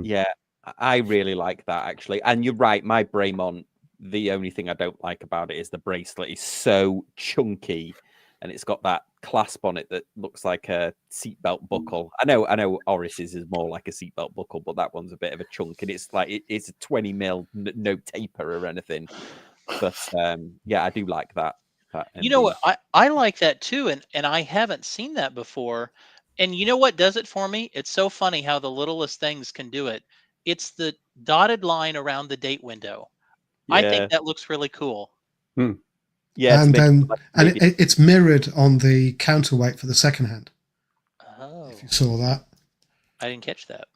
Yeah. I really like that, actually. And you're right, my Braymont, the only thing I don't like about it is the bracelet is so chunky, and it's got that clasp on it that looks like a seatbelt buckle. I know Oris's is more like a seatbelt buckle, but that one's a bit of a chunk, and it's like it's a 20 mil, no taper or anything. But yeah, I do like that. You know what? I like that too, and I haven't seen that before. And you know what does it for me? It's so funny how the littlest things can do it. It's the dotted line around the date window. Yeah. I think that looks really cool. Yeah, and it's mirrored on the counterweight for the second hand. Oh, if you saw that. I didn't catch that.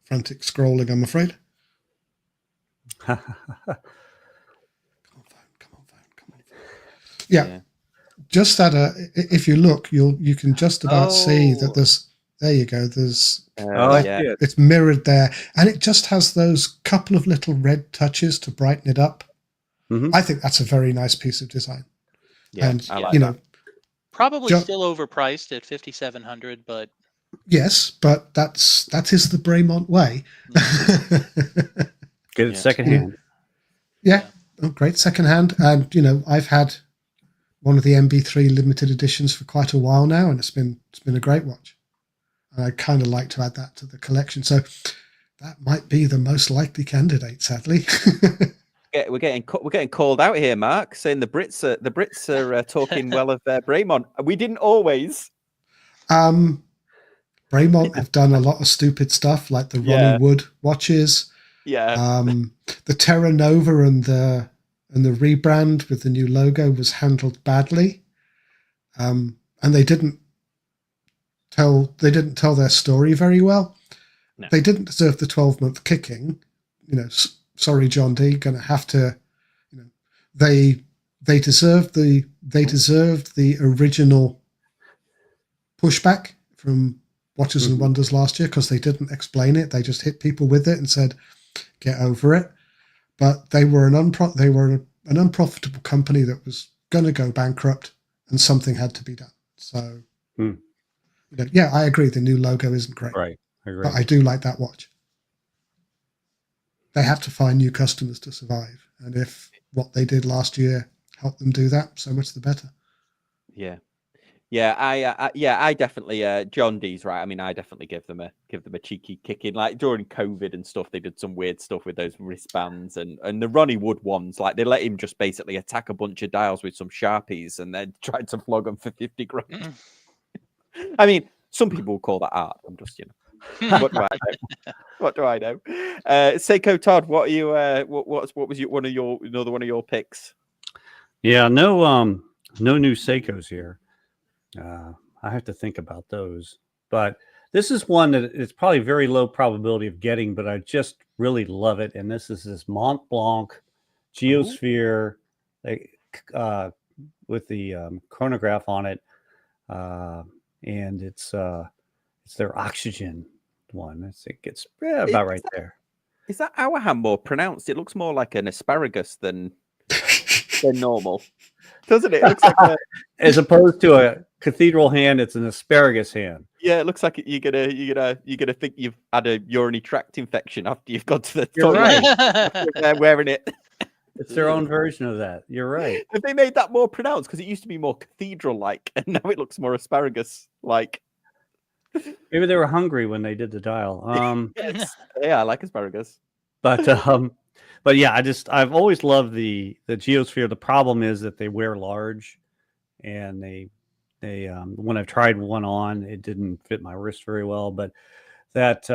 Frantic scrolling, I'm afraid. Come on, phone. Yeah. Just that, if you look, you can just about see that there's. There you go. There's. It's mirrored there, and it just has those couple of little red touches to brighten it up. I think that's a very nice piece of design. Yeah, and I like that. Probably still overpriced at $5,700, but yes, but that is the Braymont way. Get it secondhand. Yeah, oh, great secondhand, and I've had one of the MB3 limited editions for quite a while now, and it's been a great watch. And I'd kind of like to add that to the collection. So that might be the most likely candidate, sadly. We're getting called out here, Mark, saying the Brits are talking well of Braymont. We didn't always. Braymont have done a lot of stupid stuff, like the Ronnie Wood watches. Yeah. The Terra Nova and the rebrand with the new logo was handled badly, and they didn't tell their story very well. No. They didn't deserve the 12-month kicking. Sorry, John D. Going to have to. They deserve the they deserved the original pushback from Watches and Wonders last year because they didn't explain it. They just hit people with it and said, "Get over it." But they were an unprofitable company that was going to go bankrupt, and something had to be done. So, yeah, I agree. The new logo isn't great, Right. I agree. but I do like that watch. They have to find new customers to survive, and if what they did last year helped them do that, so much the better. Yeah. Yeah, I definitely. John D's right. I mean, I definitely give them a cheeky kick in. Like during COVID and stuff, they did some weird stuff with those wristbands and the Ronnie Wood ones. Like they let him just basically attack a bunch of dials with some Sharpies and then tried to flog them for 50 grand. I mean, some people will call that art. I'm just, what do I know? What do I know? Seiko Todd, what are you? What was another one of your picks? Yeah, no new Seikos here. I have to think about those, but this is one that it's probably very low probability of getting, but I just really love it. And this is this Mont Blanc Geosphere with the chronograph on it, and it's their oxygen one. It gets about right there. Is that our hand more pronounced? It looks more like an asparagus than normal, doesn't it? It looks like as opposed to a cathedral hand, it's an asparagus hand. Yeah, it looks like you're gonna think you've had a urinary tract infection after you've got to the You're toilet. right. They're wearing it. It's their own version of that. You're right. If they made that more pronounced, because it used to be more cathedral-like, and now it looks more asparagus-like. Maybe they were hungry when they did the dial. Yes. Yeah, I like asparagus. But yeah, I've always loved the Geosphere. The problem is that they wear large, and they when I've tried one on, it didn't fit my wrist very well. But that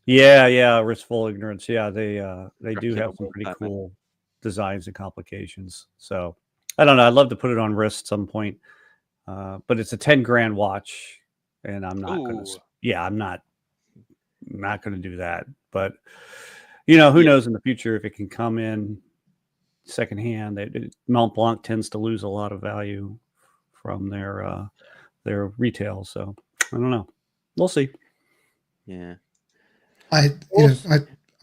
wristful ignorance. Yeah, they do have some pretty cool designs and complications. So I don't know. I'd love to put it on wrist some point, but it's a 10 grand watch, and I'm not gonna. Yeah, I'm not gonna do that. But who knows in the future if it can come in secondhand. Mont Blanc tends to lose a lot of value from their retail. So I don't know. We'll see. Yeah. I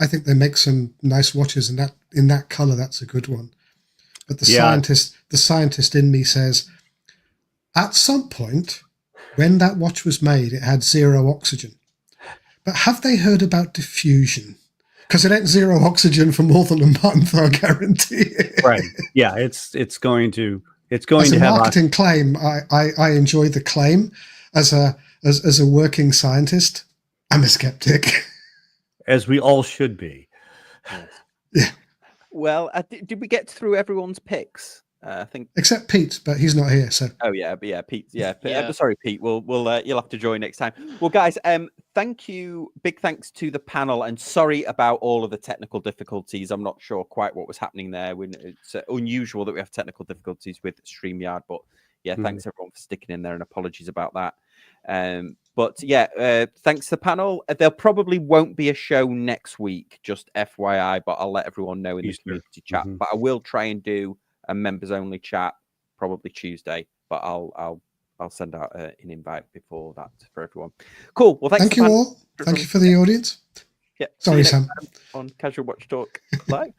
think they make some nice watches in that color. That's a good one. But the scientist in me says, at some point, when that watch was made, it had zero oxygen. But have they heard about diffusion? Because it ain't zero oxygen for more than a month, I guarantee it. Right. Yeah, it's going to As to a have marketing claim, I enjoy the claim. As a working scientist, I'm a skeptic. As we all should be. Yeah. Well, did we get through everyone's picks? I think except Pete, but he's not here. So. Oh yeah, but yeah, Pete. Yeah, sorry, Pete. We'll you'll have to join next time. Well, guys, thank you. Big thanks to the panel, and sorry about all of the technical difficulties. I'm not sure quite what was happening there. It's unusual that we have technical difficulties with StreamYard, but yeah, thanks everyone for sticking in there, and apologies about that. But yeah, thanks to the panel. There probably won't be a show next week, just FYI. But I'll let everyone know in the community chat. But I will try and do a members only chat probably Tuesday, but I'll send out an invite before that for everyone. Cool. Well, thank you all. Thank you for the audience. Yeah. Sorry, Sam. On Casual Watch Talk Live.